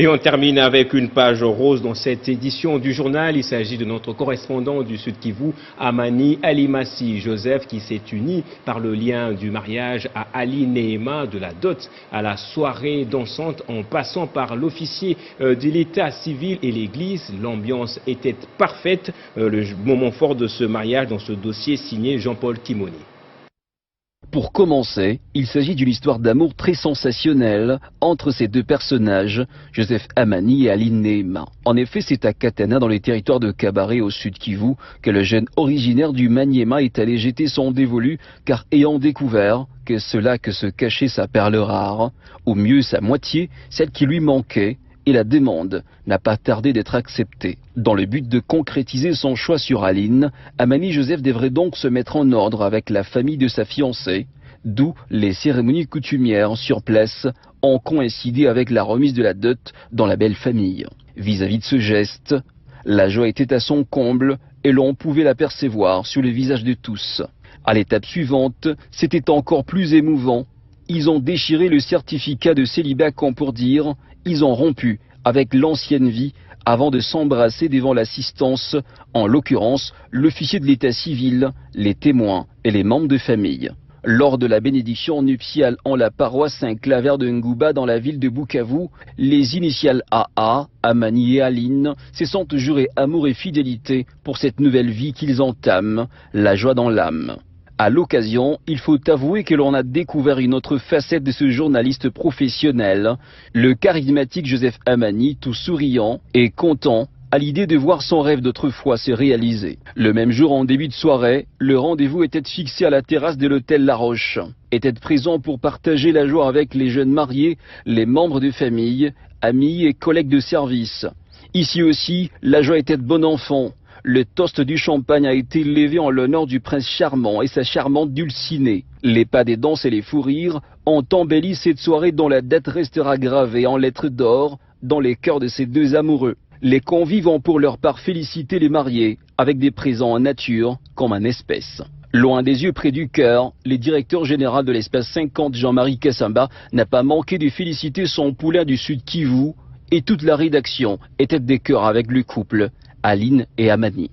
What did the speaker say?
Et on termine avec une page rose dans cette édition du journal. Il s'agit de notre correspondant du Sud Kivu, Amani Alimassi Joseph, qui s'est uni par le lien du mariage à Ali Nehema, de la dot à la soirée dansante, en passant par l'officier de l'état civil et l'église. L'ambiance était parfaite. Le moment fort de ce mariage dans ce dossier signé Jean-Paul Kimoni. Pour commencer, il s'agit d'une histoire d'amour très sensationnelle entre ces deux personnages, Joseph Amani et Aline Nehema. En effet, c'est à Katana, dans les territoires de Kabaré, au Sud Kivu, que le jeune originaire du Maniema est allé jeter son dévolu, car ayant découvert que c'est là que se cachait sa perle rare, ou mieux sa moitié, celle qui lui manquait, et la demande n'a pas tardé d'être acceptée. Dans le but de concrétiser son choix sur Aline, Amani Joseph devrait donc se mettre en ordre avec la famille de sa fiancée, d'où les cérémonies coutumières sur place ont coïncidé avec la remise de la dot dans la belle famille. Vis-à-vis de ce geste, la joie était à son comble et l'on pouvait l'apercevoir sur les visages de tous. À l'étape suivante, c'était encore plus émouvant. Ils ont déchiré le certificat de célibat comme pour dire ils ont rompu avec l'ancienne vie avant de s'embrasser devant l'assistance, en l'occurrence l'officier de l'état civil, les témoins et les membres de famille. Lors de la bénédiction nuptiale en la paroisse Saint-Claver de Ngouba dans la ville de Bukavu, les initiales AA, Amani et Aline, se sont jurés amour et fidélité pour cette nouvelle vie qu'ils entament, la joie dans l'âme. À l'occasion, il faut avouer que l'on a découvert une autre facette de ce journaliste professionnel, le charismatique Joseph Amani, tout souriant et content à l'idée de voir son rêve d'autrefois se réaliser. Le même jour, en début de soirée, le rendez-vous était fixé à la terrasse de l'hôtel La Roche. Était présent pour partager la joie avec les jeunes mariés, les membres de famille, amis et collègues de service. Ici aussi, la joie était de bon enfant. Le toast du champagne a été levé en l'honneur du prince charmant et sa charmante Dulcinée. Les pas des danses et les fous rires ont embelli cette soirée dont la date restera gravée en lettres d'or dans les cœurs de ces deux amoureux. Les convives ont pour leur part félicité les mariés avec des présents en nature comme en espèces. Loin des yeux près du cœur, le directeur général de l'espace 50, Jean-Marie Kassamba, n'a pas manqué de féliciter son poulain du Sud Kivu, et toute la rédaction était de cœur avec le couple, Aline et Amani.